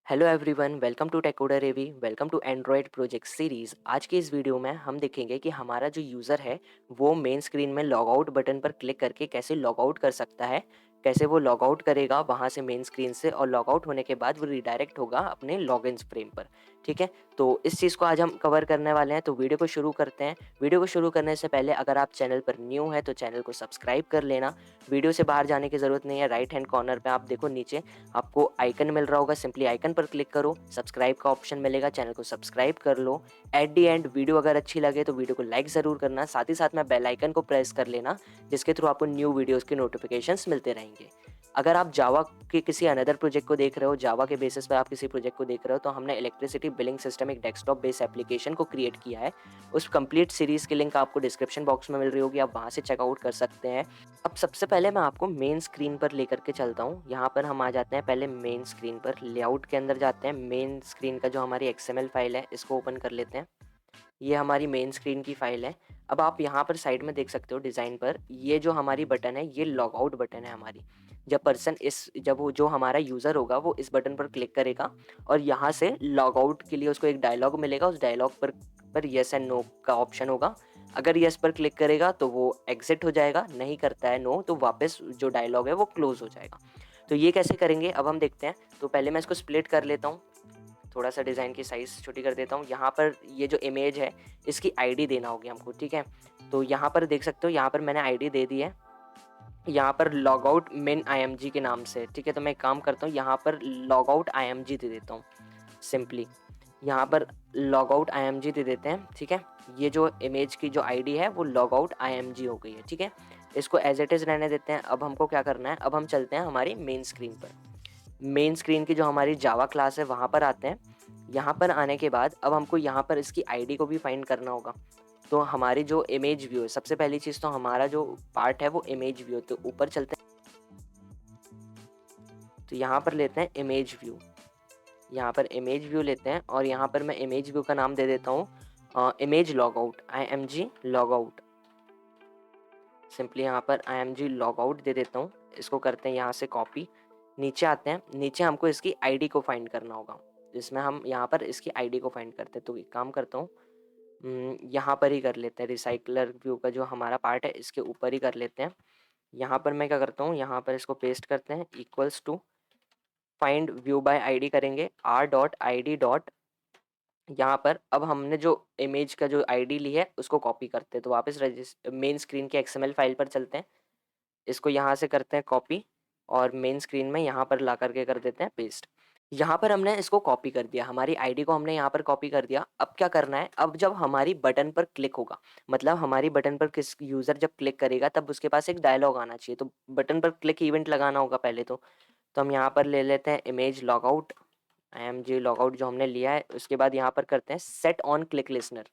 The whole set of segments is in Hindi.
हेलो एवरीवन, वेलकम टू टेकोडा रेवी। Welcome to Android project series. आज के इस वीडियो में हम देखेंगे कि हमारा जो यूज़र है वो मेन स्क्रीन में लॉग आउट बटन पर क्लिक करके कैसे लॉग आउट कर सकता है, कैसे वो लॉग आउट करेगा वहाँ से मेन स्क्रीन से, और लॉग आउट होने के बाद वो रिडायरेक्ट होगा अपने लॉगिन फ्रेम पर। ठीक है, तो इस चीज़ को आज हम कवर करने वाले हैं, तो वीडियो को शुरू करते हैं। वीडियो को शुरू करने से पहले अगर आप चैनल पर न्यू है तो चैनल को सब्सक्राइब कर लेना। वीडियो से बाहर जाने की ज़रूरत नहीं है। राइट हैंड कॉर्नर पर आप देखो, नीचे आपको आइकन मिल रहा होगा, सिंपली आइकन पर क्लिक करो, सब्सक्राइब का ऑप्शन मिलेगा, चैनल को सब्सक्राइब कर लो। एट दी एंड वीडियो अगर अच्छी लगे तो वीडियो को लाइक ज़रूर करना, साथ ही साथ में बेल आइकन को प्रेस कर लेना, जिसके थ्रू आपको न्यू वीडियोस के नोटिफिकेशंस मिलते रहेंगे। अगर आप जावा के किसी अनदर प्रोजेक्ट को देख रहे हो, जावा के बेसिस पर आप किसी प्रोजेक्ट को देख रहे हो, तो हमने इलेक्ट्रिसिटी बिलिंग सिस्टम, एक डेस्कटॉप बेस्ड एप्लीकेशन को क्रिएट किया है। उस कंप्लीट सीरीज़ की लिंक आपको डिस्क्रिप्शन बॉक्स में मिल रही होगी, आप वहाँ से चेकआउट कर सकते हैं। अब सबसे पहले मैं आपको मेन स्क्रीन पर लेकर के चलता हूँ। यहाँ पर हम आ जाते हैं पहले मेन स्क्रीन पर, लेआउट के अंदर जाते हैं। मेन स्क्रीन का जो हमारी एक्सएमएल फाइल है इसको ओपन कर लेते हैं। ये हमारी मेन स्क्रीन की फाइल है। अब आप यहाँ पर साइड में देख सकते हो डिज़ाइन पर, ये जो हमारी बटन है ये लॉग आउट बटन है हमारी। जब वो जो हमारा यूज़र होगा वो इस बटन पर क्लिक करेगा और यहाँ से लॉग आउट के लिए उसको एक डायलॉग मिलेगा। उस डायलॉग पर येस एंड नो का ऑप्शन होगा। अगर येस पर क्लिक करेगा तो वो एग्जिट हो जाएगा, नहीं करता है नो तो वापस जो डायलॉग है वो क्लोज हो जाएगा। तो ये कैसे करेंगे अब हम देखते हैं। तो पहले मैं इसको स्प्लिट कर लेता हूँ, थोड़ा सा डिज़ाइन की साइज़ छोटी कर देता हूँ। यहाँ पर ये जो इमेज है इसकी आईडी देना होगी हमको, ठीक है। तो यहाँ पर देख सकते हो, यहाँ पर मैंने आईडी दे दी है, यहाँ पर लॉग आउट मिन IMG के नाम से, ठीक है। तो मैं एक काम करता हूँ, यहाँ पर लॉग आउट IMG दे देता हूँ सिंपली। यहाँ पर लॉग आउट IMG दे देते हैं, ठीक है। ये जो इमेज की जो आईडी है वो लॉग आउट IMG हो गई है, ठीक है। इसको एज इट इज़ रहने देते हैं। अब हमको क्या करना है, अब हम चलते हैं हमारी मेन स्क्रीन पर। मेन स्क्रीन की जो हमारी जावा क्लास है वहाँ पर आते हैं। यहाँ पर आने के बाद अब हमको यहाँ पर इसकी आईडी को भी फाइंड करना होगा। तो हमारी जो इमेज व्यू है, सबसे पहली चीज़ तो हमारा जो पार्ट है वो इमेज व्यू, तो ऊपर चलते हैं। तो यहाँ पर लेते हैं इमेज व्यू, यहाँ पर इमेज व्यू लेते हैं और यहाँ पर मैं इमेज व्यू का नाम दे देता हूँ image log out, IMG log out. Simply यहाँ पर IMG लॉग आउट दे देता हूँ। इसको करते हैं यहाँ से कॉपी, नीचे आते हैं। नीचे हमको इसकी आईडी को फाइंड करना होगा, जिसमें हम यहाँ पर इसकी आईडी को फाइंड करते हैं। तो एक काम करता हूँ, यहाँ पर ही कर लेते हैं। रिसाइकलर व्यू का जो हमारा पार्ट है इसके ऊपर ही कर लेते हैं। यहाँ पर मैं क्या करता हूँ, यहाँ पर इसको पेस्ट करते हैं, equals to find view by ID करेंगे, r.id डॉट, यहाँ पर अब हमने जो इमेज का जो आईडी ली है उसको कॉपी करते हैं। तो वापस मेन स्क्रीन के XML फाइल पर चलते हैं, इसको यहाँ से करते हैं कॉपी और मेन स्क्रीन में यहाँ पर ला करके कर देते हैं पेस्ट। यहाँ पर हमने इसको कॉपी कर दिया, हमारी आईडी को हमने यहाँ पर कॉपी कर दिया। अब क्या करना है, अब जब हमारी बटन पर क्लिक होगा, मतलब हमारी बटन पर किस यूज़र जब क्लिक करेगा तब उसके पास एक डायलॉग आना चाहिए। तो बटन पर क्लिक इवेंट लगाना होगा पहले तो हम यहाँ पर ले लेते हैं इमेज लॉगआउट, IMG लॉगआउट जो हमने लिया है। उसके बाद यहाँ पर करते हैं set on click listener.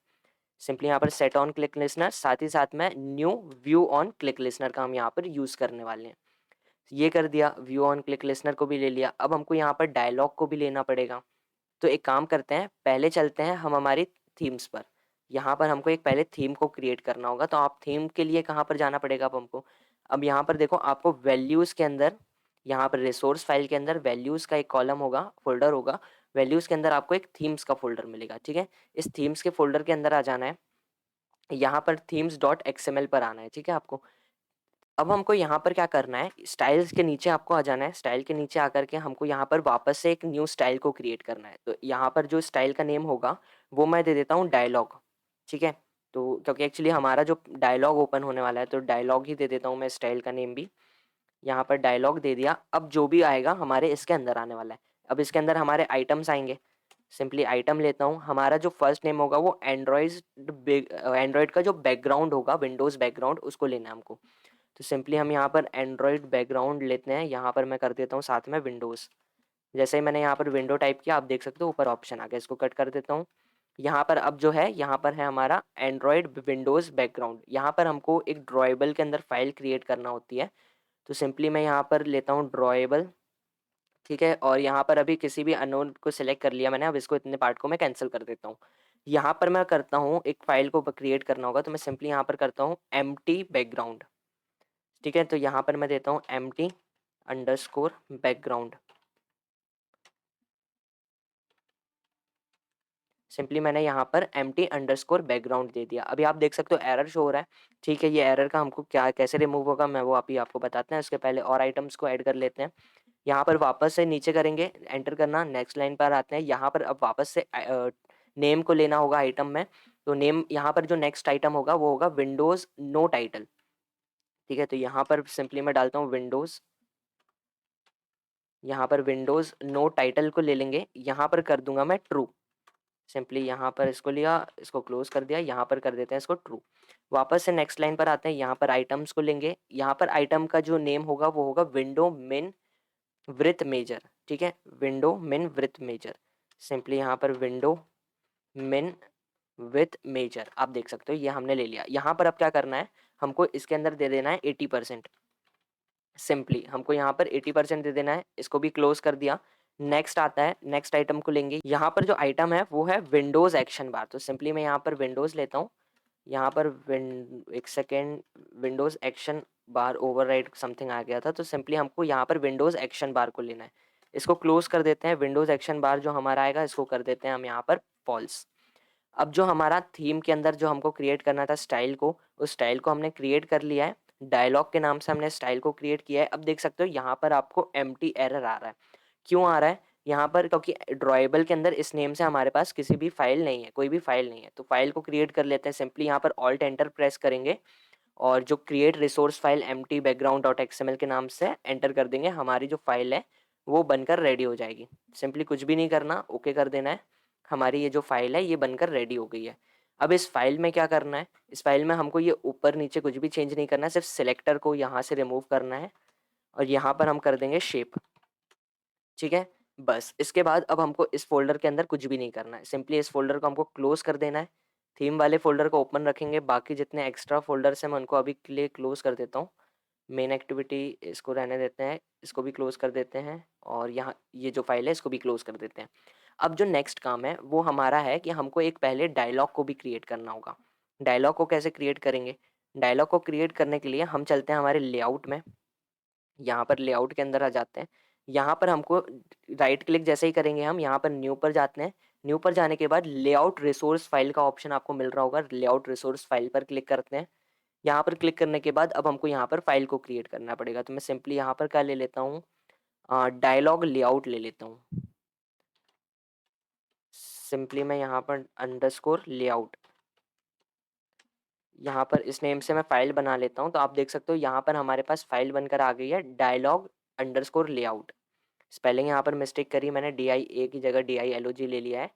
Simply यहाँ पर सेट ऑन क्लिक लिसनर, साथ ही साथ में new view on click listener का हम यहाँ पर यूज़ करने वाले हैं। ये कर दिया, व्यू ऑन क्लिक लिसनर को भी ले लिया। अब हमको यहाँ पर डायलॉग को भी लेना पड़ेगा। तो एक काम करते हैं, पहले चलते हैं हम हमारी थीम्स पर। यहाँ पर हमको एक पहले थीम को क्रिएट करना होगा। तो आप थीम के लिए कहाँ पर जाना पड़ेगा अब हमको, अब यहाँ पर देखो, आपको वैल्यूज़ के अंदर, यहाँ पर रिसोर्स फाइल के अंदर वैल्यूज़ का एक कॉलम होगा, फोल्डर होगा। वैल्यूज़ के अंदर आपको एक थीम्स का फोल्डर मिलेगा, ठीक है। इस थीम्स के फोल्डर के अंदर आ जाना है, यहाँ पर थीम्स डॉट XML पर आना है, ठीक है आपको। अब हमको यहाँ पर क्या करना है, स्टाइल्स के नीचे आपको आ जाना है। स्टाइल के नीचे आकर के हमको यहाँ पर वापस से एक न्यू स्टाइल को क्रिएट करना है। तो यहाँ पर जो स्टाइल का नेम होगा वो मैं दे देता हूँ डायलॉग, ठीक है। तो क्योंकि एक्चुअली हमारा जो डायलॉग ओपन होने वाला है तो डायलॉग ही दे देता हूँ मैं स्टाइल का नेम भी। यहाँ पर डायलॉग दे दिया। अब जो भी आएगा हमारे इसके अंदर आने वाला है। अब इसके अंदर हमारे आइटम्स आएंगे, सिंपली आइटम लेता हूँ। हमारा जो फर्स्ट नेम होगा वो एंड्रॉयड का जो बैकग्राउंड होगा, विंडोज़ बैकग्राउंड, उसको लेना है हमको। तो सिंपली हम यहाँ पर एंड्रॉयड बैकग्राउंड लेते हैं, यहाँ पर मैं कर देता हूँ साथ में विंडोज़। जैसे ही मैंने यहाँ पर विंडो टाइप किया, आप देख सकते हो ऊपर ऑप्शन आ गया, इसको कट कर देता हूँ। यहाँ पर अब जो है, यहाँ पर है हमारा एंड्रॉयड विंडोज़ बैकग्राउंड। यहाँ पर हमको एक ड्रॉएबल के अंदर फाइल क्रिएट करना होती है। तो सिंपली मैं यहाँ पर लेता हूँ ड्रॉएबल, ठीक है। और यहाँ पर अभी किसी भी अननोन को सिलेक्ट कर लिया मैंने। अब इसको, इतने पार्ट को मैं कैंसिल कर देता हूँ। यहाँ पर मैं करता हूँ, एक फाइल को क्रिएट करना होगा तो मैं सिंपली यहाँ पर करता हूँ एम्प्टी बैकग्राउंड, ठीक है। तो यहाँ पर मैं देता हूँ एम्प्टी अंडरस्कोर बैकग्राउंड, सिंपली मैंने यहाँ पर empty अंडरस्कोर बैकग्राउंड दे दिया। अभी आप देख सकते हो एरर शो हो रहा है। ठीक है, ये एरर का हमको क्या कैसे रिमूव होगा मैं वो अभी आपको बताते हैं। उसके पहले और आइटम्स को ऐड कर लेते हैं। यहाँ पर वापस से नीचे करेंगे, एंटर करना, नेक्स्ट लाइन पर आते हैं। यहाँ पर अब वापस से नेम को लेना होगा आइटम में। तो नेम यहाँ पर जो नेक्स्ट आइटम होगा वो होगा विंडोज़ नो टाइटल। ठीक है, तो यहाँ पर सिंपली मैं डालता हूँ विंडोज़, यहाँ पर विंडोज़ नो टाइटल को ले लेंगे, यहाँ पर कर दूंगा मैं ट्रू। सिंपली यहाँ पर इसको लिया, इसको क्लोज कर दिया, यहाँ पर कर देते हैं इसको ट्रू। वापस से नेक्स्ट लाइन पर आते हैं, यहाँ पर आइटम्स को लेंगे, यहाँ पर आइटम का जो नेम होगा वो होगा विंडो मिन विथ मेजर। ठीक है, विंडो मिन विथ मेजर। सिंपली यहाँ पर विंडो मिन विथ मेजर आप देख सकते हो ये हमने ले लिया। यहाँ पर अब क्या करना है, हमको इसके अंदर दे देना है 80%। सिंपली हमको यहाँ पर 80% दे देना है, इसको भी क्लोज कर दिया। नेक्स्ट आता है, नेक्स्ट आइटम को लेंगे, यहाँ पर जो आइटम है वो है विंडोज़ एक्शन बार। तो सिंपली मैं यहाँ पर विंडोज़ लेता हूँ, यहाँ पर एक सेकेंड, विंडोज़ एक्शन बार ओवरराइड समथिंग आ गया था, तो सिंपली हमको यहाँ पर विंडोज़ एक्शन बार को लेना है। इसको क्लोज कर देते हैं, विंडोज़ एक्शन बार जो हमारा आएगा इसको कर देते हैं हम यहाँ पर फॉल्स। अब जो हमारा थीम के अंदर जो हमको क्रिएट करना था स्टाइल को, उस स्टाइल को हमने क्रिएट कर लिया है। डायलॉग के नाम से हमने स्टाइल को क्रिएट किया है। अब देख सकते हो यहाँ पर आपको एम्प्टी एरर आ रहा है। क्यों आ रहा है यहाँ पर, क्योंकि ड्रॉएबल के अंदर इस नेम से हमारे पास किसी भी फाइल नहीं है, कोई भी फाइल नहीं है। तो फाइल को क्रिएट कर लेते हैं। सिंपली यहाँ पर ऑल्ट एंटर प्रेस करेंगे और जो create resource file empty background dot XML के नाम से एंटर कर देंगे, हमारी जो फाइल है वो बनकर रेडी हो जाएगी। सिंपली कुछ भी नहीं करना, ओके कर देना है। हमारी ये जो फाइल है ये बनकर रेडी हो गई है। अब इस फाइल में क्या करना है, इस फाइल में हमको ये ऊपर नीचे कुछ भी चेंज नहीं करना है, सिर्फ सिलेक्टर को यहाँ से रिमूव करना है और यहाँ पर हम कर देंगे शेप। ठीक है, बस इसके बाद अब हमको इस फ़ोल्डर के अंदर कुछ भी नहीं करना है। सिंपली इस फ़ोल्डर को हमको क्लोज़ कर देना है। थीम वाले फ़ोल्डर को ओपन रखेंगे, बाकी जितने एक्स्ट्रा फ़ोल्डर्स हैं मैं उनको अभी के लिए क्लोज़ कर देता हूँ। मेन एक्टिविटी इसको रहने देते हैं, इसको भी क्लोज़ कर देते हैं और यहाँ ये जो फ़ाइल है इसको भी क्लोज़ कर देते हैं। अब जो नेक्स्ट काम है वो हमारा है कि हमको एक पहले डायलॉग को भी क्रिएट करना होगा। डायलॉग को कैसे क्रिएट करेंगे? डायलॉग को क्रिएट करने के लिए हम चलते हैं हमारे लेआउट में, यहाँ पर लेआउट के अंदर आ जाते हैं। यहाँ पर हमको राइट क्लिक जैसे ही करेंगे हम यहाँ पर न्यू पर जाते हैं। न्यू पर जाने के बाद लेआउट रिसोर्स फाइल का ऑप्शन आपको मिल रहा होगा, लेआउट रिसोर्स फाइल पर क्लिक करते हैं। यहाँ पर क्लिक करने के बाद अब हमको यहाँ पर फाइल को क्रिएट करना पड़ेगा। तो मैं सिंपली यहाँ पर क्या ले लेता हूँ, डायलॉग लेआउट ले लेता हूँ। सिंपली मैं यहाँ पर अंडरस्कोर लेआउट, यहाँ पर इस नेम से मैं फ़ाइल बना लेता हूँ। तो आप देख सकते हो यहाँ पर हमारे पास फ़ाइल बनकर आ गई है, डायलॉग अंडरस्कोर लेआउट। स्पेलिंग यहाँ पर मिस्टेक करी मैंने, DIA की जगह DILOG ले लिया है।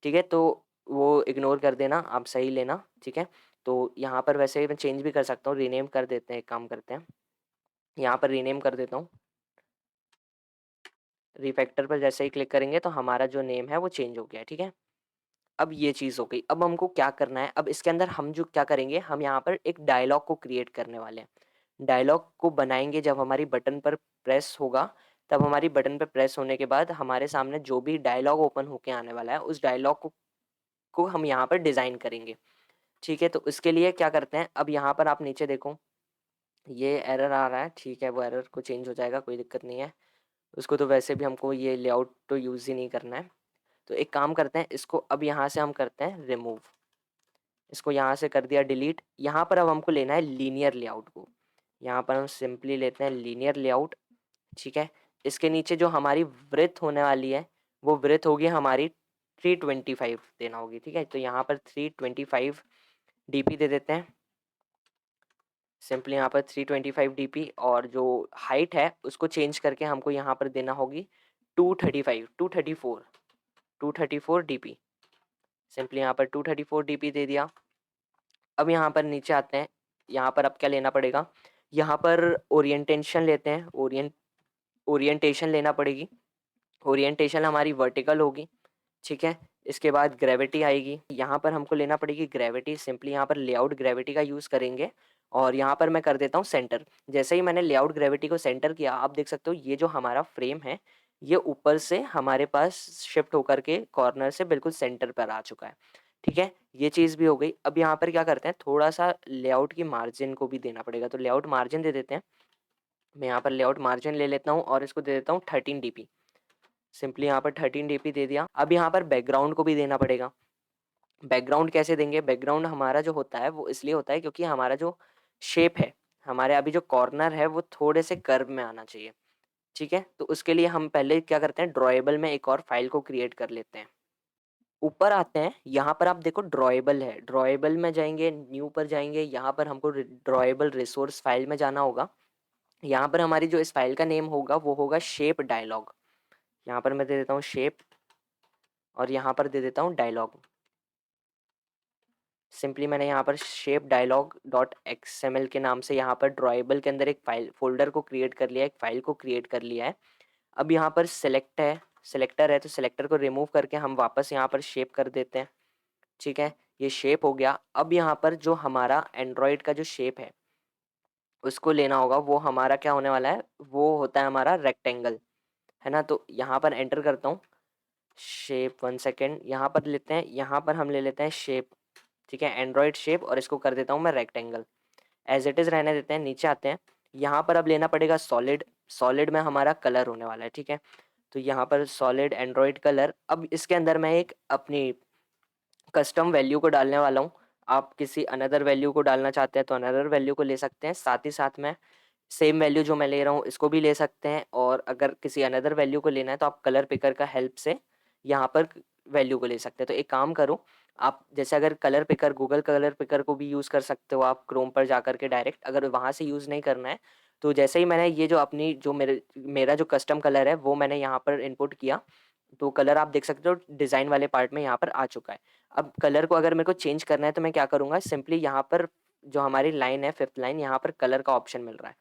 ठीक है, तो वो इग्नोर कर देना, आप सही लेना। ठीक है, तो यहाँ पर वैसे ही मैं चेंज भी कर सकता हूँ, रीनेम कर देते हैं, एक काम करते हैं, यहाँ पर रीनेम कर देता हूँ। रिफैक्टर पर जैसे ही क्लिक करेंगे तो हमारा जो नेम है वो चेंज हो गया है। ठीक है, अब ये चीज़ हो गई। अब हमको क्या करना है, अब इसके अंदर हम जो क्या करेंगे, हम यहाँ पर एक डायलॉग को क्रिएट करने वाले हैं। डायलॉग को बनाएंगे जब हमारी बटन पर प्रेस होगा, तब हमारी बटन पर प्रेस होने के बाद हमारे सामने जो भी डायलॉग ओपन होके आने वाला है उस डायलॉग को हम यहाँ पर डिज़ाइन करेंगे। ठीक है, तो उसके लिए क्या करते हैं, अब यहाँ पर आप नीचे देखो ये एरर आ रहा है। ठीक है, वो एरर को चेंज हो जाएगा, कोई दिक्कत नहीं है। उसको तो वैसे भी हमको ये लेआउट तो यूज़ ही नहीं करना है। तो एक काम करते हैं, इसको अब यहाँ से हम करते हैं रिमूव, इसको यहाँ से कर दिया डिलीट। यहाँ पर अब हमको लेना है लीनियर लेआउट को, यहाँ पर हम सिंपली लेते हैं लीनियर लेआउट। ठीक है, इसके नीचे जो हमारी वृथ होने वाली है वो वृथ होगी हमारी 325 देना होगी। ठीक है, तो यहाँ पर 325 DP दे देते हैं। सिंपली यहाँ पर 325 DP और जो हाइट है उसको चेंज करके हमको यहाँ पर देना होगी 234 DP। सिंपली यहाँ पर 234 DP दे दिया। अब यहाँ पर नीचे आते हैं, यहाँ पर अब क्या लेना पड़ेगा, यहाँ पर ओरिएंटेशन लेते हैं, ओरिएंटेशन लेना पड़ेगी। ओरिएंटेशन हमारी वर्टिकल होगी। ठीक है, इसके बाद ग्रेविटी आएगी, यहाँ पर हमको लेना पड़ेगी ग्रेविटी। सिंपली यहाँ पर लेआउट ग्रेविटी का यूज़ करेंगे और यहाँ पर मैं कर देता हूँ सेंटर। जैसे ही मैंने लेआउट ग्रेविटी को सेंटर किया, आप देख सकते हो ये जो हमारा फ्रेम है ये ऊपर से हमारे पास शिफ्ट होकर के कॉर्नर से बिल्कुल सेंटर पर आ चुका है। ठीक है, ये चीज़ भी हो गई। अब यहाँ पर क्या करते हैं, थोड़ा सा लेआउट की मार्जिन को भी देना पड़ेगा, तो लेआउट मार्जिन दे देते हैं। मैं यहाँ पर लेआउट मार्जिन ले लेता हूँ और इसको दे देता हूँ 13 DP। सिंपली यहाँ पर 13 DP दे दिया। अब यहाँ पर बैकग्राउंड को भी देना पड़ेगा। बैकग्राउंड कैसे देंगे? बैकग्राउंड हमारा जो होता है वो इसलिए होता है क्योंकि हमारा जो शेप है, हमारे अभी जो कॉर्नर है वो थोड़े से कर्व में आना चाहिए, ठीक है? तो उसके लिए हम पहले क्या करते हैं, ड्रॉएबल में एक और फाइल को क्रिएट कर लेते हैं। ऊपर आते हैं, यहाँ पर आप देखो ड्रॉएबल है, ड्रॉएबल में जाएँगे, न्यू पर जाएँगे, यहाँ पर हमको ड्रॉएबल रिसोर्स फाइल में जाना होगा। यहाँ पर हमारी जो इस फाइल का नेम होगा वो होगा शेप डायलॉग। यहाँ पर मैं दे देता हूँ शेप और यहाँ पर दे देता हूँ डायलॉग। सिंपली मैंने यहाँ पर शेप डायलॉग डॉट एक्सएमएल के नाम से यहाँ पर ड्रॉएबल के अंदर एक फाइल फोल्डर को क्रिएट कर लिया है, एक फाइल को क्रिएट कर लिया है। अब यहाँ पर सिलेक्टर है तो सिलेक्टर को रिमूव करके हम वापस यहाँ पर शेप कर देते हैं, ठीक है? ये शेप हो गया। अब यहाँ पर जो हमारा एंड्रॉयड का जो शेप है उसको लेना होगा, वो हमारा क्या होने वाला है, वो होता है हमारा रेक्टेंगल, है ना? तो यहाँ पर एंटर करता हूँ, शेप 1 सेकेंड, यहाँ पर लेते हैं, यहाँ पर हम ले लेते हैं शेप, ठीक है? एंड्रॉयड शेप, और इसको कर देता हूँ मैं रेक्टेंगल। एज इट इज़ रहने देते हैं। नीचे आते हैं, यहाँ पर अब लेना पड़ेगा सॉलिड। सॉलिड में हमारा कलर होने वाला है, ठीक है? तो यहाँ पर सॉलिड एंड्रॉयड कलर। अब इसके अंदर मैं एक अपनी कस्टम वैल्यू को डालने वाला हूँ। आप किसी अनदर वैल्यू को डालना चाहते हैं तो अनदर वैल्यू को ले सकते हैं। साथ ही साथ में सेम वैल्यू जो मैं ले रहा हूँ इसको भी ले सकते हैं, और अगर किसी अनदर वैल्यू को लेना है तो आप कलर पिकर का हेल्प से यहाँ पर वैल्यू को ले सकते हैं। तो एक काम करो, आप जैसे अगर colour picker, Google colour picker को भी यूज़ कर सकते हो आप क्रोम पर जा कर के डायरेक्ट। अगर वहाँ से यूज़ नहीं करना है तो जैसे ही मैंने ये जो अपनी जो मेरा जो कस्टम कलर है वो मैंने यहाँ पर इनपुट किया, तो कलर आप देख सकते हो डिज़ाइन वाले पार्ट में यहाँ पर आ चुका है। अब कलर को अगर मेरे को चेंज करना है तो मैं क्या करूँगा, सिंपली यहाँ पर जो हमारी लाइन है, 5th लाइन, यहाँ पर कलर का ऑप्शन मिल रहा है।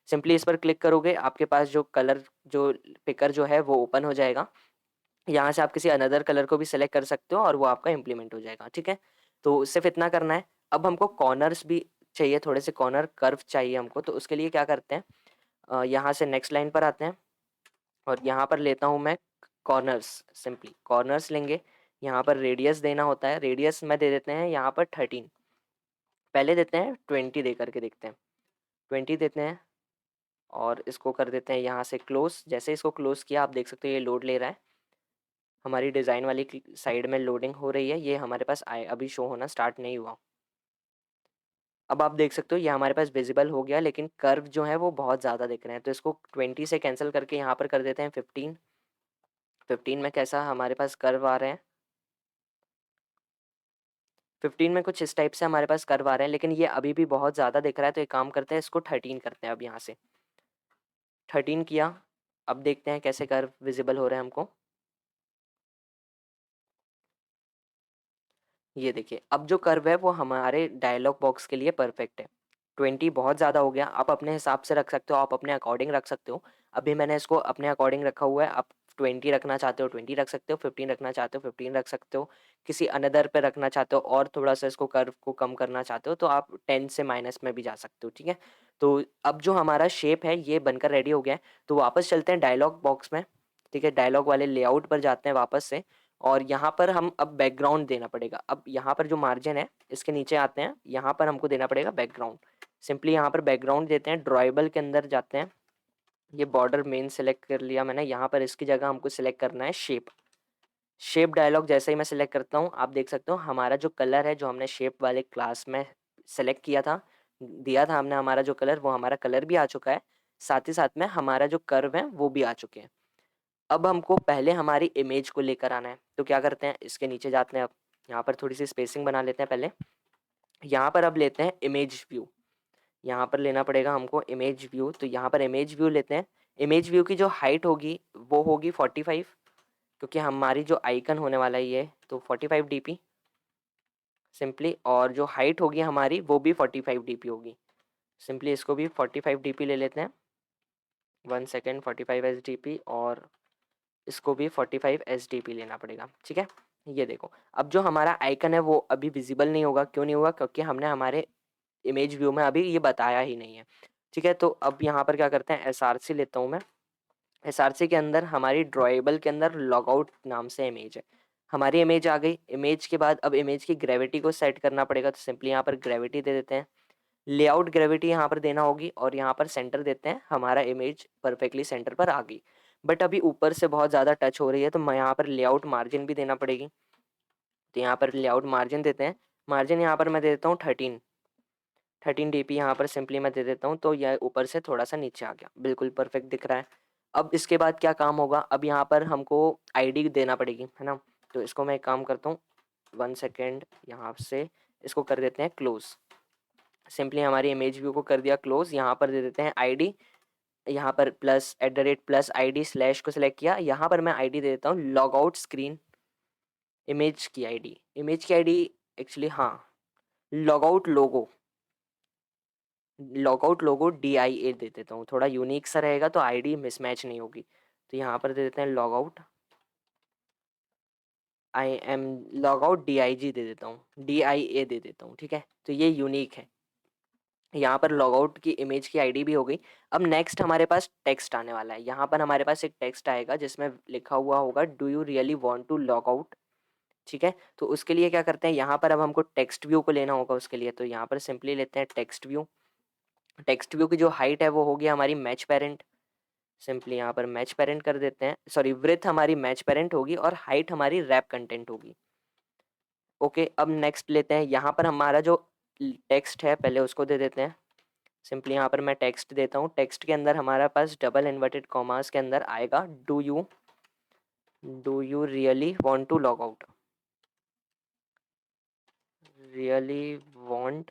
सिंपली इस पर क्लिक करोगे, आपके पास जो कलर जो पिकर जो है वो ओपन हो जाएगा। यहाँ से आप किसी अनदर कलर को भी सेलेक्ट कर सकते हो और वो आपका इम्प्लीमेंट हो जाएगा, ठीक है? तो सिर्फ इतना करना है। अब हमको कॉर्नर्स भी चाहिए, थोड़े से कॉर्नर कर्व चाहिए हमको, तो उसके लिए क्या करते हैं, यहाँ से नेक्स्ट लाइन पर आते हैं और यहाँ पर लेता हूँ मैं कॉर्नर्स। सिंपली कॉर्नर्स लेंगे, यहाँ पर रेडियस देना होता है। रेडियस में दे देते हैं यहाँ पर 13, पहले देते हैं 20, दे करके देखते हैं। 20 देते हैं और इसको कर देते हैं यहाँ से क्लोज। जैसे इसको क्लोज किया, आप देख सकते हो ये लोड ले रहा है। हमारी डिज़ाइन वाली साइड में लोडिंग हो रही है, ये हमारे पास आए, अभी शो होना स्टार्ट नहीं हुआ। अब आप देख सकते हो ये हमारे पास विजिबल हो गया, लेकिन कर्व जो है वो बहुत ज़्यादा दिख रहे हैं। तो इसको 20 से कैंसिल करके यहाँ पर कर देते हैं 15। 15 में कैसा हमारे पास कर्व आ रहे हैं, 15 में कुछ इस टाइप से हमारे पास कर्व आ रहे हैं, लेकिन ये अभी भी बहुत ज़्यादा दिख रहा है। तो एक काम करते हैं, इसको 13 करते हैं। अब यहाँ से 13 किया, अब देखते हैं कैसे कर्व विजिबल हो रहे हैं हमको। ये देखिए, अब जो कर्व है वो हमारे डायलॉग बॉक्स के लिए परफेक्ट है। 20 बहुत ज़्यादा हो गया, आप अपने हिसाब से रख सकते हो, आप अपने अकॉर्डिंग रख सकते हो। अभी मैंने इसको अपने अकॉर्डिंग रखा हुआ है। आप 20 रखना चाहते हो 20 रख सकते हो, 15 रखना चाहते हो 15 रख सकते हो। किसी अनदर पे रखना चाहते हो और थोड़ा-सा इसको कर्व को कम करना चाहते हो तो आप 10 से माइनस में भी जा सकते हो, ठीक है? तो अब जो हमारा शेप है ये बनकर रेडी हो गया है। तो वापस चलते हैं डायलॉग बॉक्स में, ठीक है? डायलॉग वाले लेआउट पर जाते हैं वापस से, और यहाँ पर हम अब बैकग्राउंड देना पड़ेगा। अब यहाँ पर जो मार्जिन है इसके नीचे आते हैं, यहाँ पर हमको देना पड़ेगा बैकग्राउंड। सिंपली यहाँ पर बैकग्राउंड देते हैं, ड्रॉएबल के अंदर जाते हैं। ये बॉर्डर मेन सेलेक्ट कर लिया मैंने, यहाँ पर इसकी जगह हमको सिलेक्ट करना है शेप। शेप डायलॉग जैसे ही मैं सिलेक्ट करता हूँ, आप देख सकते हो हमारा जो कलर है, जो हमने शेप वाले क्लास में सेलेक्ट किया था, दिया था हमने हमारा जो कलर, वो हमारा कलर भी आ चुका है। साथ ही साथ में हमारा जो कर्व है वो भी आ चुके हैं। अब हमको पहले हमारी इमेज को लेकर आना है, तो क्या करते हैं, इसके नीचे जाते हैं। अब यहाँ पर थोड़ी सी स्पेसिंग बना लेते हैं पहले। यहाँ पर अब लेते हैं इमेज व्यू, यहाँ पर लेना पड़ेगा हमको इमेज व्यू। तो यहाँ पर इमेज व्यू लेते हैं। इमेज व्यू की जो हाइट होगी वो होगी 45, क्योंकि हमारी जो आइकन होने वाला है ये, तो 45 डीपी सिंपली। और जो हाइट होगी हमारी वो भी 45 डीपी होगी। सिंपली इसको भी 45 डीपी ले लेते हैं। 1 सेकेंड, 45 एस डी पी, और इसको भी 45 एसडीपी लेना पड़ेगा, ठीक है? ये देखो, अब जो हमारा आइकन है वो अभी विजिबल नहीं होगा। क्यों नहीं होगा? क्योंकि हमने हमारे इमेज व्यू में अभी ये बताया ही नहीं है, ठीक है? तो अब यहाँ पर क्या करते हैं, एसआरसी लेता हूँ मैं। एसआरसी के अंदर हमारी ड्रॉएबल के अंदर लॉगआउट नाम से इमेज है। हमारी इमेज आ गई। इमेज के बाद अब इमेज की ग्रेविटी को सेट करना पड़ेगा, तो सिंपली यहाँ पर ग्रेविटी दे देते हैं। लेआउट ग्रेविटी यहाँ पर देना होगी, और यहाँ पर सेंटर देते हैं। हमारा इमेज परफेक्टली सेंटर पर आ गई, बट अभी ऊपर से बहुत ज़्यादा टच हो रही है, तो मैं यहाँ पर लेआउट मार्जिन भी देना पड़ेगी। तो यहाँ पर लेआउट मार्जिन देते हैं, मार्जिन यहाँ पर मैं दे देता हूँ 13 dp यहाँ पर सिंपली मैं दे देता हूँ, तो यह ऊपर से थोड़ा सा नीचे आ गया, बिल्कुल परफेक्ट दिख रहा है। अब इसके बाद क्या काम होगा, अब यहाँ पर हमको आईडी देना पड़ेगी, है ना। तो इसको मैं एक काम करता हूँ, 1 सेकेंड, यहाँ से इसको कर देते हैं क्लोज। सिंपली हमारी इमेज व्यू को कर दिया क्लोज। यहाँ पर दे देते हैं आईडी, यहाँ पर प्लस @ +id स्लैश को सिलेक्ट किया, यहाँ पर मैं आईडी दे देता हूँ लॉग आउट स्क्रीन, इमेज की आईडी एक्चुअली, हाँ, लॉग आउट लोगो DIA दे देता हूँ, थोड़ा यूनिक सा रहेगा तो आईडी मिसमैच नहीं होगी। तो यहाँ पर दे देते हैं log out, log out DIG दे देता हूँ, DIA दे देता हूँ, ठीक है, तो ये यूनिक है। यहाँ पर लॉगआउट की इमेज की आईडी भी हो गई। अब नेक्स्ट हमारे पास टेक्स्ट आने वाला है। यहाँ पर हमारे पास एक टेक्स्ट आएगा जिसमें लिखा हुआ होगा do you really want to log out, ठीक है। तो उसके लिए क्या करते हैं, यहाँ पर अब हमको टेक्स्ट व्यू को लेना होगा उसके लिए, तो यहाँ पर सिंपली लेते हैं टेक्स्ट व्यू। टेक्स्ट व्यू की जो हाइट है वो होगी हमारी मैच पेरेंट, सिंपली यहाँ पर मैच पेरेंट कर देते हैं, सॉरी विड्थ हमारी मैच पेरेंट होगी और हाइट हमारी रैप कंटेंट होगी। ओके, अब नेक्स्ट लेते हैं, यहाँ पर हमारा जो टेक्स्ट है पहले उसको दे देते हैं। सिंपली यहाँ पर मैं टेक्स्ट देता हूँ, टेक्स्ट के अंदर हमारे पास डबल इन्वर्टेड कॉमास के अंदर आएगा do you really want to log out, really want,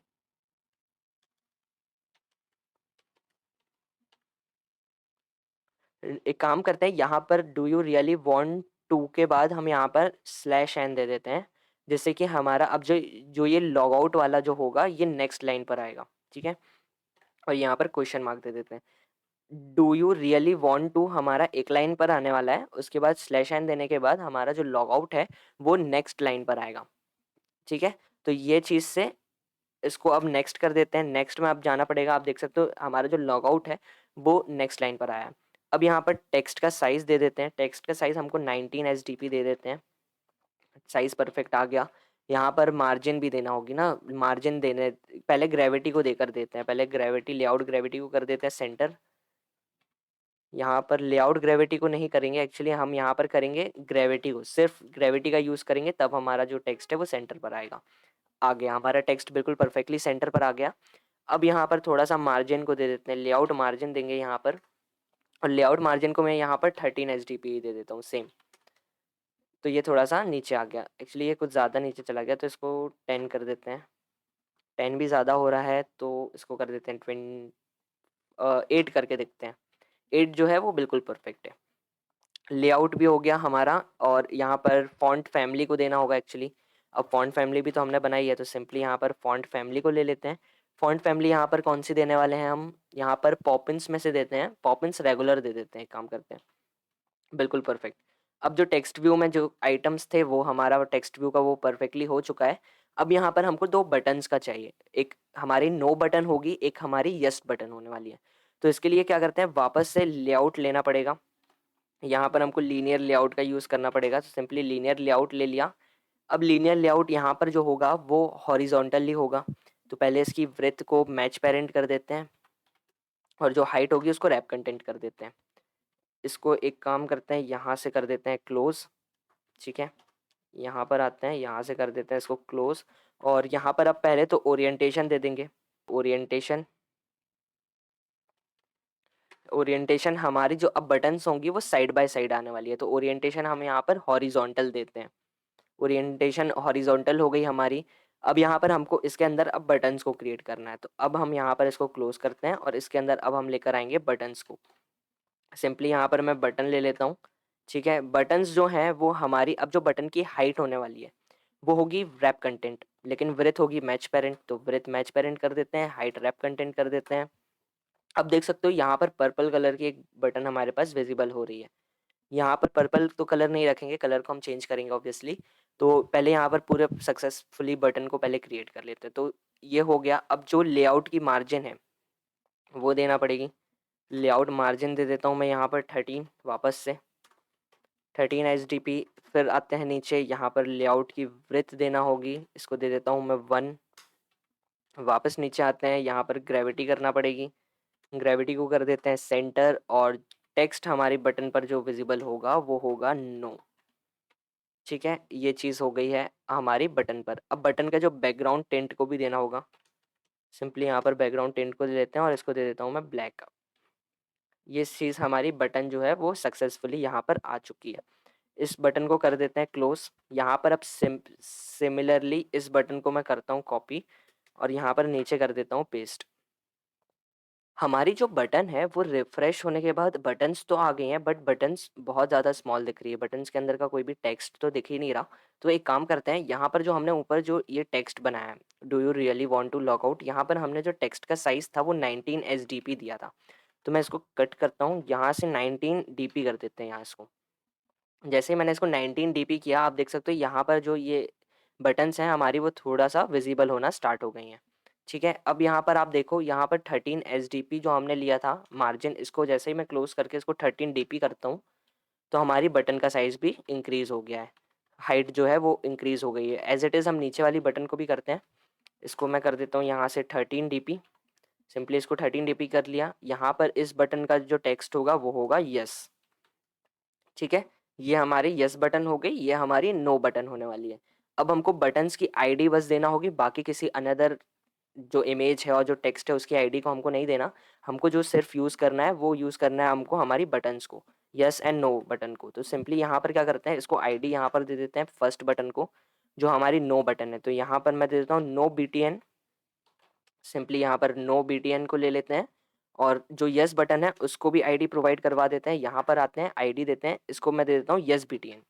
एक काम करते हैं, यहाँ पर do you really want to के बाद हम यहाँ पर /n दे देते हैं, जिससे कि हमारा अब जो जो ये लॉग आउट वाला जो होगा ये नेक्स्ट लाइन पर आएगा, ठीक है। और यहाँ पर क्वेश्चन मार्क दे देते हैं। Do you really want to हमारा एक लाइन पर आने वाला है, उसके बाद /n देने के बाद हमारा जो लॉग आउट है वो नेक्स्ट लाइन पर आएगा, ठीक है। तो ये चीज़ से इसको अब नेक्स्ट कर देते हैं, नेक्स्ट में अब जाना पड़ेगा, आप देख सकते हो हमारा जो लॉग आउट है वो नेक्स्ट लाइन पर आया है। अब यहाँ पर टेक्स्ट का साइज़ दे देते हैं, टेक्स्ट का साइज़ हमको 19 SDP दे देते हैं, साइज़ परफेक्ट आ गया। यहाँ पर मार्जिन भी देना होगी ना, मार्जिन देने पहले ग्रेविटी को देकर देते हैं, पहले ग्रेविटी लेआउट ग्रेविटी को कर देते हैं सेंटर। यहाँ पर लेआउट ग्रेविटी को नहीं करेंगे एक्चुअली, हम यहाँ पर करेंगे ग्रेविटी को, सिर्फ ग्रेविटी का यूज़ करेंगे, तब हमारा जो टेक्स्ट है वो सेंटर पर आएगा। आ गया हमारा टेक्स्ट बिल्कुल परफेक्टली सेंटर पर आ गया। अब यहाँ पर थोड़ा सा मार्जिन को दे देते हैं, लेआउट मार्जिन देंगे यहाँ पर, और लेआउट मार्जिन को मैं यहाँ पर 13 SDP दे देता हूँ सेम। तो ये थोड़ा सा नीचे आ गया, एक्चुअली ये कुछ ज़्यादा नीचे चला गया, तो इसको 10 कर देते हैं। 10 भी ज़्यादा हो रहा है तो इसको कर देते हैं 8 करके देखते हैं। 8 जो है वो बिल्कुल परफेक्ट है। लेआउट भी हो गया हमारा, और यहाँ पर फॉन्ट फैमिली को देना होगा एक्चुअली। अब फॉन्ट फैमिली भी तो हमने बनाई है, तो सिंपली यहाँ पर फॉन्ट फैमिली को ले लेते हैं। फॉन्ट फैमिली यहाँ पर कौन सी देने वाले हैं हम, यहाँ पर पॉपिंस में से देते हैं, पॉपिंस रेगुलर दे देते हैं, काम करते हैं, बिल्कुल परफेक्ट। अब जो टेक्स्ट व्यू में जो आइटम्स थे वो हमारा टेक्स्ट व्यू का वो परफेक्टली हो चुका है। अब यहाँ पर हमको 2 बटन्स का चाहिए, एक हमारी नो बटन होगी, एक हमारी यस बटन होने वाली है। तो इसके लिए क्या करते हैं, वापस से लेआउट लेना पड़ेगा, यहाँ पर हमको लीनियर लेआउट का यूज़ करना पड़ेगा, तो सिंपली लीनियर लेआउट ले लिया। अब लीनियर लेआउट यहाँ पर जो होगा वो हॉरिजॉन्टली होगा, तो पहले इसकी ब्रेथ को मैच पेरेंट कर देते हैं, और जो हाइट होगी उसको रैप कंटेंट कर देते हैं। इसको एक काम करते हैं, यहाँ से कर देते हैं क्लोज, ठीक है। यहाँ पर आते हैं, यहाँ से कर देते हैं इसको क्लोज, और यहाँ पर अब पहले तो ओरिएंटेशन दे देंगे। ओरिएंटेशन ओरिएंटेशन हमारी जो अब बटन्स होंगी वो साइड बाय साइड आने वाली है, तो ओरिएंटेशन हम यहाँ पर हॉरिजॉन्टल देते हैं। ओरिएंटेशन हॉरिजॉन्टल हो गई हमारी। अब यहाँ पर हमको इसके अंदर अब बटन्स को क्रिएट करना है, तो अब हम यहाँ पर इसको क्लोज करते हैं, और इसके अंदर अब हम लेकर आएंगे बटन्स को। सिंपली यहाँ पर मैं बटन ले लेता हूँ, ठीक है। बटन्स जो हैं वो हमारी अब जो बटन की हाइट होने वाली है वो होगी रैप कंटेंट, लेकिन विड्थ होगी मैच पेरेंट, तो विड्थ मैच पेरेंट कर देते हैं, हाइट रैप कंटेंट कर देते हैं। अब देख सकते हो यहाँ पर पर्पल कलर की एक बटन हमारे पास विजिबल हो रही है। यहाँ पर पर्पल तो कलर नहीं रखेंगे, कलर को हम चेंज करेंगे ऑब्वियसली। तो पहले यहाँ पर पूरे सक्सेसफुली बटन को पहले क्रिएट कर लेते हैं, तो ये हो गया। अब जो लेआउट की मार्जिन है वो देना पड़ेगी, लेआउट मार्जिन दे देता हूँ मैं यहाँ पर 13, वापस से 13 SDP। फिर आते हैं नीचे, यहाँ पर लेआउट की विड्थ देना होगी, इसको दे देता हूँ मैं 1। वापस नीचे आते हैं, यहाँ पर ग्रेविटी करना पड़ेगी, ग्रेविटी को कर देते हैं सेंटर, और टेक्स्ट हमारी बटन पर जो विजिबल होगा वो होगा नो, ठीक है, ये चीज़ हो गई है हमारी बटन पर। अब बटन का जो बैकग्राउंड टिंट को भी देना होगा, सिंपली यहाँ पर बैकग्राउंड टिंट को दे देते हैं और इसको दे देता हूँ मैं ब्लैक। ये चीज़ हमारी बटन जो है वो सक्सेसफुली यहाँ पर आ चुकी है। इस बटन को कर देते हैं क्लोज। यहाँ पर अब सिमिलरली इस बटन को मैं करता हूँ कॉपी और यहाँ पर नीचे कर देता हूँ पेस्ट। हमारी जो बटन है वो रिफ्रेश होने के बाद बटन्स तो आ गए हैं, बट बटन्स बहुत ज़्यादा स्मॉल दिख रही है, बटन्स के अंदर का कोई भी टेक्स्ट तो दिख ही नहीं रहा। तो एक काम करते हैं, यहाँ पर जो हमने ऊपर जो ये टेक्स्ट बनाया है, do you really want to log out, यहाँ पर हमने जो टेक्स्ट का साइज़ था वो 19 एसडीपी दिया था। तो मैं इसको कट करता हूँ, यहाँ से 19 डीपी कर देते हैं यहाँ इसको। जैसे ही मैंने इसको 19 डीपी किया, आप देख सकते हो यहाँ पर जो ये बटन्स हैं हमारी वो थोड़ा-सा विज़िबल होना स्टार्ट हो गई हैं। ठीक है, अब यहाँ पर आप देखो, यहाँ पर 13 एसडीपी जो हमने लिया था मार्जिन, इसको जैसे ही मैं क्लोज़ करके इसको 13 डीपी करता हूँ, तो हमारी बटन का साइज़ भी इंक्रीज़ हो गया है। हाइट जो है वो इंक्रीज़ हो गई है। एज़ इट इज़ हम नीचे वाली बटन को भी करते हैं। इसको मैं कर देता हूँ यहाँ से 13 डीपी, सिंपली इसको 13 डीपी कर लिया। यहाँ पर इस बटन का जो टेक्स्ट होगा वो होगा येस। ठीक है, ये हमारी यस बटन हो गई, ये हमारी नो बटन होने वाली है। अब हमको बटन्स की आईडी बस देना होगी, बाकी किसी अनदर जो इमेज है और जो टेक्स्ट है उसकी आईडी को हमको नहीं देना। हमको जो सिर्फ यूज़ करना है वो यूज़ करना है हमको हमारी बटन्स को, यस एंड नो बटन को। तो सिंपली यहाँ पर क्या करते हैं, इसको आईडी यहाँ पर दे देते हैं फर्स्ट बटन को, जो हमारी नो बटन है। तो यहाँ पर मैं दे देता हूँ नो बीटीएन, सिंपली यहाँ पर नो बीटीएन को ले लेते हैं और जो यस बटन है उसको भी आईडी प्रोवाइड करवा देते हैं। यहाँ पर आते हैं, आईडी देते हैं, इसको मैं दे देता हूँ यस बीटीएन,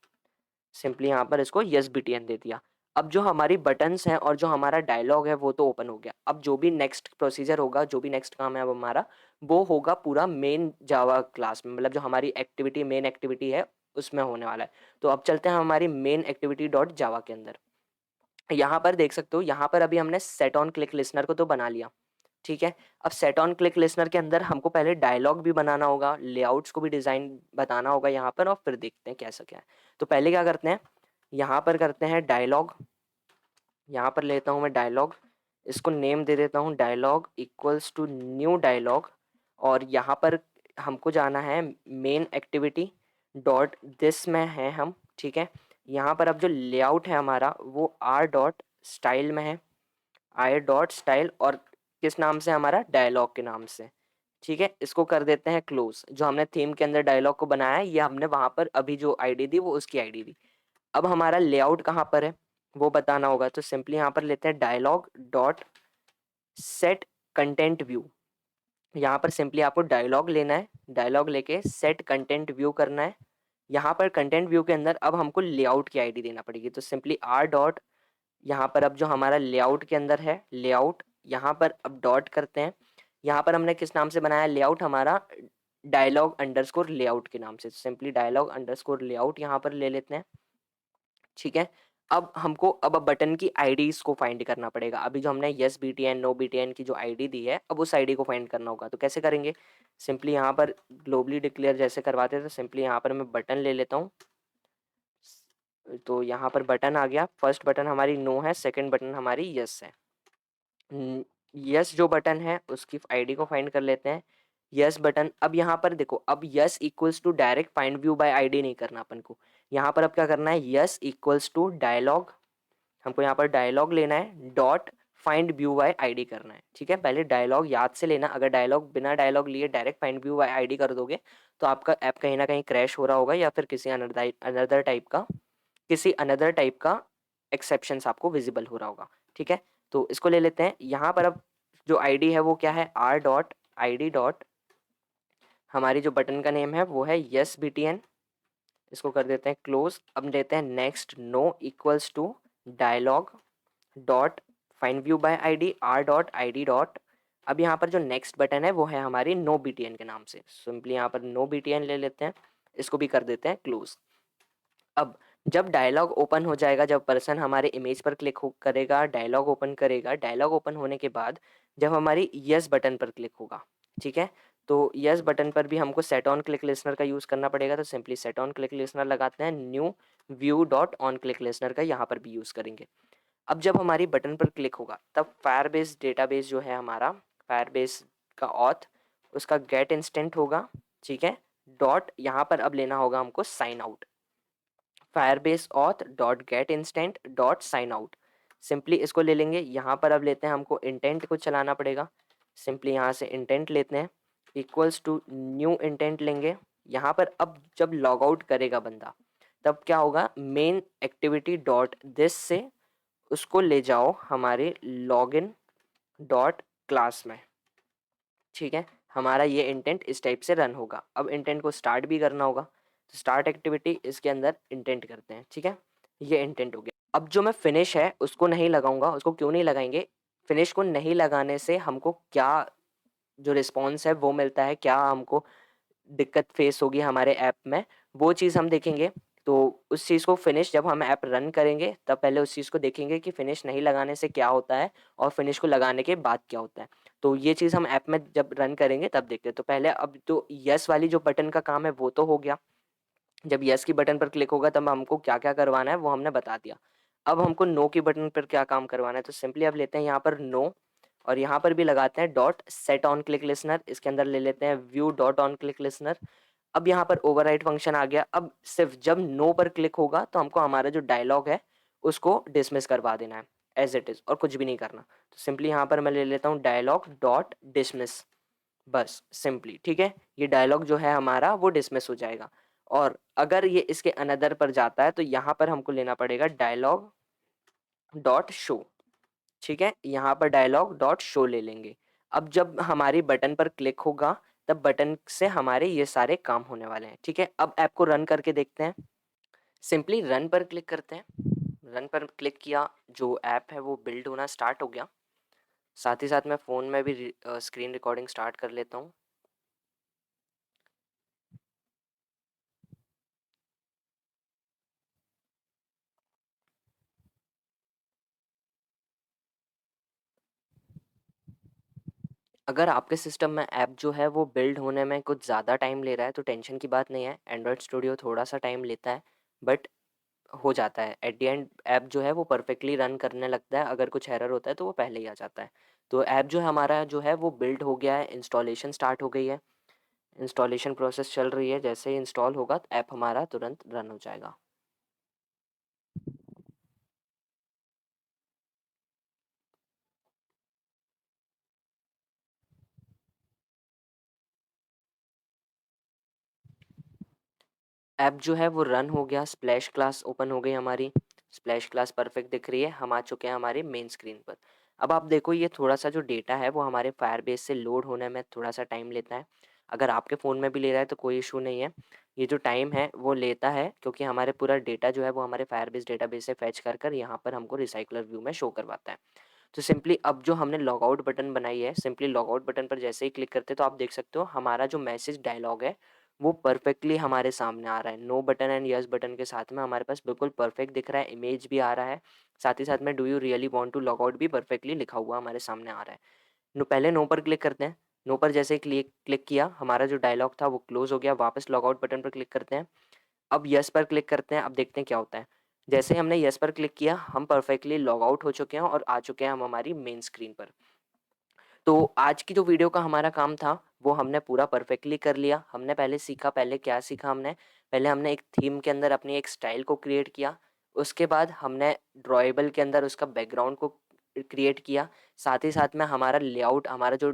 सिंपली यहाँ पर इसको यस बीटीएन दे दिया। अब जो हमारी बटन्स हैं और जो हमारा डायलॉग है वो तो ओपन हो गया। अब जो भी नेक्स्ट प्रोसीजर होगा, जो भी नेक्स्ट काम है अब हमारा, वो होगा पूरा मेन जावा क्लास में, मतलब जो हमारी एक्टिविटी मेन एक्टिविटी है उसमें होने वाला है। तो अब चलते हैं हमारी मेन एक्टिविटी डॉट जावा के अंदर। यहाँ पर देख सकते हो, यहाँ पर अभी हमने सेट ऑन क्लिक लिसनर को तो बना लिया। ठीक है, अब सेट ऑन क्लिक लिसनर के अंदर हमको पहले डायलॉग भी बनाना होगा, लेआउट्स को भी डिज़ाइन बताना होगा यहाँ पर, और फिर देखते हैं कैसा क्या है। तो पहले क्या करते हैं, यहाँ पर करते हैं डायलॉग, यहाँ पर लेता हूँ मैं डायलॉग, इसको नेम दे देता हूँ dialog equals to new dialog, और यहाँ पर हमको जाना है मेन एक्टिविटी डॉट दिस में है हम। ठीक है, यहाँ पर अब जो लेआउट है हमारा वो आर डॉट स्टाइल में है, आई डॉट स्टाइल, और किस नाम से, हमारा डायलॉग के नाम से। ठीक है, इसको कर देते हैं क्लोज। जो हमने थीम के अंदर डायलॉग को बनाया है, ये हमने वहाँ पर अभी जो आईडी दी वो उसकी आईडी दी। अब हमारा लेआउट कहाँ पर है वो बताना होगा, तो सिंपली यहाँ पर लेते हैं dialog dot set content view. यहाँ पर सिंपली आपको डायलॉग लेना है, डायलॉग लेके सेट कंटेंट व्यू करना है। यहाँ पर कंटेंट व्यू के अंदर अब हमको लेआउट की आईडी देना पड़ेगी, तो सिंपली आर डॉट, यहाँ पर अब जो हमारा लेआउट के अंदर है लेआउट, यहाँ पर अब डॉट करते हैं। यहाँ पर हमने किस नाम से बनाया लेआउट, हमारा डायलॉग अंडरस्कोर लेआउट के नाम से, सिंपली डायलॉग अंडरस्कोर लेआउट यहाँ पर ले लेते हैं। ठीक है, अब हमको अब बटन की आईडीज़ को फाइंड करना पड़ेगा। अभी जो हमने यस बीटीएन नो बीटीएन की जो आईडी दी है, अब उस आईडी को फाइंड करना होगा। तो कैसे करेंगे, सिंपली यहाँ पर ग्लोबली डिक्लेयर जैसे करवाते थे, सिंपली यहाँ पर मैं बटन ले लेता हूँ। तो यहाँ पर बटन आ गया, फर्स्ट बटन हमारी नो है, सेकंड बटन हमारी यस है। यस जो बटन है उसकी आईडी को फाइंड कर लेते हैं, यस बटन। अब यहाँ पर देखो, अब yes equals to direct find view by ID नहीं करना अपन को, यहाँ पर अब क्या करना है, यस इक्वल्स टू डायलॉग, हमको यहाँ पर डायलॉग लेना है dot find view by ID करना है। ठीक है, पहले डायलॉग याद से लेना, अगर डायलॉग बिना डायलॉग लिए direct find view by ID कर दोगे तो आपका ऐप कहीं ना कहीं क्रैश हो रहा होगा, या फिर किसी अनदर टाइप का एक्सेप्शंस आपको विजिबल हो रहा होगा। ठीक है, तो इसको ले लेते हैं। यहाँ पर अब जो आईडी है वो क्या है, आर डॉट आईडी डॉट, हमारी जो बटन का नेम है वो है यस बीटीएन, इसको कर देते हैं क्लोज। अब देते हैं next no equals to dialog dot find view by ID R dot ID dot. अब यहाँ पर जो नेक्स्ट बटन है वो है हमारी नो बीटीएन के नाम से, सिंपली यहाँ पर नो बीटीएन ले लेते हैं, इसको भी कर देते हैं क्लोज। अब जब डायलॉग ओपन हो जाएगा, जब पर्सन हमारे इमेज पर क्लिक करेगा, डायलॉग ओपन करेगा, डायलॉग ओपन होने के बाद जब हमारी यस बटन पर क्लिक होगा, ठीक है, तो यस बटन पर भी हमको सेट ऑन क्लिक लिसनर का यूज़ करना पड़ेगा। तो simply set on click listener लगाते हैं, new view dot on click listener का यहाँ पर भी यूज़ करेंगे। अब जब हमारी बटन पर क्लिक होगा तब फायरबेस डेटाबेस जो है हमारा, फायरबेस का ऑथ, उसका गेट इंस्टेंट होगा। ठीक है, डॉट यहाँ पर अब लेना होगा हमको sign out. Firebase auth dot get instant dot sign out. Simply इसको ले लेंगे। यहाँ पर अब लेते हैं, हमको इंटेंट को चलाना पड़ेगा। सिंपली यहाँ से इंटेंट लेते हैं, इक्वल्स टू न्यू इंटेंट लेंगे। यहाँ पर अब जब लॉग आउट करेगा बंदा, तब क्या होगा, मेन एक्टिविटी डॉट दिस से उसको ले जाओ हमारे लॉगिन डॉट क्लास में। ठीक है, हमारा ये इंटेंट इस टाइप से रन होगा। अब इंटेंट को स्टार्ट भी करना होगा, तो स्टार्ट एक्टिविटी इसके अंदर इंटेंट करते हैं। ठीक है, ये इंटेंट हो गया। अब जो मैं फिनिश है उसको नहीं लगाऊंगा। उसको क्यों नहीं लगाएंगे? फिनिश को नहीं लगाने से हमको क्या जो रिस्पॉन्स है वो मिलता है, क्या हमको दिक्कत फेस होगी हमारे ऐप में, वो चीज़ हम देखेंगे। तो उस चीज़ को फिनिश जब हम ऐप रन करेंगे तब पहले उस चीज़ को देखेंगे कि फिनिश नहीं लगाने से क्या होता है और फिनिश को लगाने के बाद क्या होता है। तो ये चीज़ हम ऐप में जब रन करेंगे तब देखते हैं। तो पहले अब तो यस वाली जो बटन का काम है वो तो हो गया। जब यस की बटन पर क्लिक होगा तब हमको क्या क्या करवाना है वो हमने बता दिया। अब हमको नो की बटन पर क्या काम करवाना है, तो सिंपली अब लेते हैं यहाँ पर नो, और यहाँ पर भी लगाते हैं dot set on click listener. इसके अंदर ले लेते हैं view dot on click listener. अब यहाँ पर ओवरराइड फंक्शन आ गया। अब सिर्फ जब नो पर क्लिक होगा तो हमको हमारा जो डायलॉग है उसको डिसमिस करवा देना है एज इट इज़, और कुछ भी नहीं करना। तो सिंपली यहाँ पर मैं ले लेता हूँ डायलॉग डॉट डिसमिस, बस सिंपली। ठीक है, ये डायलॉग जो है हमारा वो डिसमिस हो जाएगा। और अगर ये इसके अनदर पर जाता है तो यहाँ पर हमको लेना पड़ेगा डायलॉग डॉट शो। ठीक है, यहाँ पर डायलॉग डॉट शो ले लेंगे। अब जब हमारी बटन पर क्लिक होगा तब बटन से हमारे ये सारे काम होने वाले हैं। ठीक है, अब ऐप को रन करके देखते हैं। सिंपली रन पर क्लिक करते हैं। रन पर क्लिक किया, जो ऐप है वो बिल्ड होना स्टार्ट हो गया। साथ ही साथ मैं फ़ोन में भी स्क्रीन रिकॉर्डिंग स्टार्ट कर लेता हूँ। अगर आपके सिस्टम में ऐप जो है वो बिल्ड होने में कुछ ज़्यादा टाइम ले रहा है तो टेंशन की बात नहीं है। एंड्रॉयड स्टूडियो थोड़ा सा टाइम लेता है, बट हो जाता है। एट द एंड ऐप जो है वो परफेक्टली रन करने लगता है। अगर कुछ एरर होता है तो वो पहले ही आ जाता है। तो ऐप जो है हमारा जो है वो बिल्ड हो गया है, इंस्टॉलेशन स्टार्ट हो गई है, इंस्टॉलेशन प्रोसेस चल रही है। जैसे ही इंस्टॉल होगा तो ऐप हमारा तुरंत रन हो जाएगा। ऐप जो है वो रन हो गया, स्प्लैश क्लास ओपन हो गई हमारी। स्प्लैश क्लास परफेक्ट दिख रही है, हम आ चुके हैं हमारे मेन स्क्रीन पर। अब आप देखो ये थोड़ा सा जो डेटा है वो हमारे फायरबेस से लोड होने में थोड़ा सा टाइम लेता है। अगर आपके फ़ोन में भी ले रहा है तो कोई इशू नहीं है। ये जो टाइम है वो लेता है क्योंकि हमारे पूरा डेटा जो है वो हमारे फायरबेस डेटाबेस से फैच कर कर यहाँ पर हमको रिसाइकलर व्यू में शो करवाता है। तो सिंपली अब जो हमने लॉग आउट बटन बनाई है, सिंपली लॉग आउट बटन पर जैसे ही क्लिक करते हैं तो आप देख सकते हो हमारा जो मैसेज डायलॉग है वो परफेक्टली हमारे सामने आ रहा है। No button and yes button के साथ में हमारे पास बिल्कुल परफेक्ट दिख रहा है, इमेज भी आ रहा है। साथ ही साथ में do you really want to log out भी परफेक्टली लिखा हुआ हमारे सामने आ रहा है। पहले नो पर क्लिक करते हैं। नो पर जैसे ही क्लिक क्लिक किया हमारा जो डायलॉग था वो क्लोज हो गया। वापस लॉग आउट बटन पर क्लिक करते हैं। अब यस पर क्लिक करते हैं। अब देखते हैं क्या होता है। जैसे ही हमने यस पर क्लिक किया हम परफेक्टली लॉग आउट हो चुके हैं और आ चुके हैं हम हमारी मेन स्क्रीन पर। तो आज की जो वीडियो का हमारा काम था वो हमने पूरा परफेक्टली कर लिया। हमने पहले सीखा, पहले क्या सीखा हमने, पहले हमने एक थीम के अंदर अपनी एक स्टाइल को क्रिएट किया। उसके बाद हमने ड्रॉएबल के अंदर उसका बैकग्राउंड को क्रिएट किया। साथ ही साथ में हमारा लेआउट, हमारा जो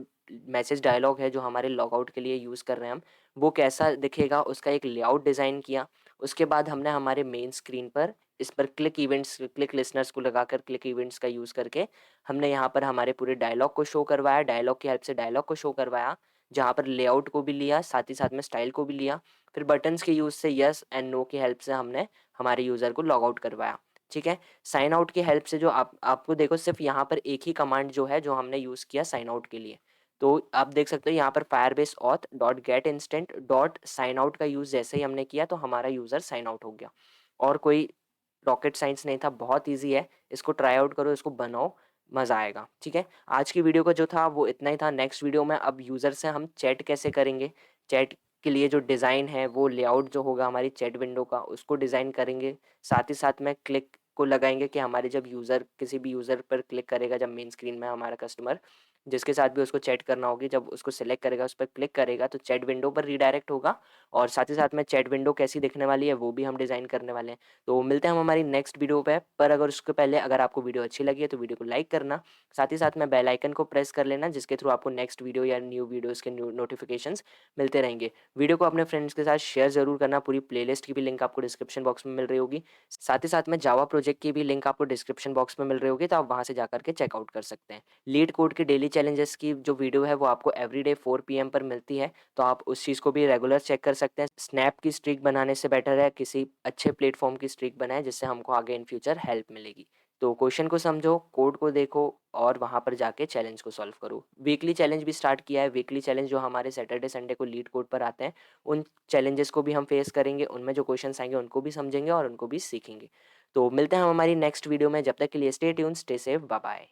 मैसेज डायलॉग है जो हमारे लॉगआउट के लिए यूज़ कर रहे हैं हम, वो कैसा दिखेगा उसका एक लेआउट डिज़ाइन किया। उसके बाद हमने हमारे मेन स्क्रीन पर इस पर क्लिक इवेंट्स, क्लिक लिसनर्स को लगाकर क्लिक इवेंट्स का यूज़ करके हमने यहाँ पर हमारे पूरे डायलॉग को शो करवाया। डायलॉग की हेल्प से डायलॉग को शो करवाया, जहाँ पर लेआउट को भी लिया, साथ ही साथ में स्टाइल को भी लिया। फिर बटन्स के यूज़ से यस एंड नो की हेल्प से हमने हमारे यूज़र को लॉग आउट करवाया। ठीक है, साइन आउट की हेल्प से जो आपको देखो सिर्फ यहाँ पर एक ही कमांड जो है जो हमने यूज़ किया साइन आउट के लिए। तो आप देख सकते हो यहाँ पर Firebase auth dot get instant dot sign out का यूज़ जैसे ही हमने किया तो हमारा यूज़र साइन आउट हो गया। और कोई रॉकेट साइंस नहीं था, बहुत ईजी है। इसको ट्राई आउट करो, इसको बनाओ, मज़ा आएगा। ठीक है, आज की वीडियो का जो था वो इतना ही था। नेक्स्ट वीडियो में अब यूज़र से हम चैट कैसे करेंगे, चैट के लिए जो डिज़ाइन है वो लेआउट जो होगा हमारी चैट विंडो का उसको डिज़ाइन करेंगे। साथ ही साथ में क्लिक को लगाएँगे कि हमारे जब यूज़र किसी भी यूज़र पर क्लिक करेगा, जब मेन स्क्रीन में हमारा कस्टमर, जिसके साथ भी उसको चैट करना होगी, जब उसको सिलेक्ट करेगा, उस पर क्लिक करेगा तो चैट विंडो पर रीडायरेक्ट होगा और साथ ही साथ में चैट विंडो कैसी दिखने वाली है वो भी हम डिज़ाइन करने वाले हैं। तो मिलते हैं हम हमारी नेक्स्ट वीडियो पे, पर अगर उसके पहले अगर आपको वीडियो अच्छी लगी है तो वीडियो को लाइक करना, साथ ही साथ में बेल आइकन को प्रेस कर लेना जिसके थ्रू आपको नेक्स्ट वीडियो या न्यू वीडियोज़ के न्यू नोटिफ़िकेशंस मिलते रहेंगे। वीडियो को अपने फ्रेंड्स के साथ शेयर ज़रूर करना, पूरी प्लेलिस्ट की भी लिंक आपको डिस्क्रिप्शन बॉक्स में मिल रही होगी। साथ ही साथ में जावा प्रोजेक्ट की भी लिंक आपको डिस्क्रिप्शन बॉक्स में मिल रही होगी, तो आप वहाँ से जाकर के चेकआउट कर सकते हैं। लीड कोड के डेली चैलेंजेस की जो वीडियो है वो आपको एवरीडे 4 पीएम पर मिलती है, तो आप उस चीज़ को भी रेगुलर चेक कर सकते हैं। स्नैप की स्ट्रीक बनाने से बेटर है किसी अच्छे प्लेटफ़ॉर्म की स्ट्रीक बनाएँ जिससे हमको आगे इन फ्यूचर हेल्प मिलेगी। तो क्वेश्चन को समझो, कोड को देखो और वहाँ पर जाके चैलेंज को सॉल्व करो। वीकली चैलेंज भी स्टार्ट किया है, वीकली चैलेंज जो हमारे सैटरडे संडे को लीड कोड पर आते हैं, उन चैलेंजेस को भी हम फेस करेंगे, उनमें जो क्वेश्चंस आएँगे उनको भी समझेंगे और उनको भी सीखेंगे। तो मिलते हैं हम हमारी नेक्स्ट वीडियो में, जब तक के लिए stay tuned, stay safe, bye bye.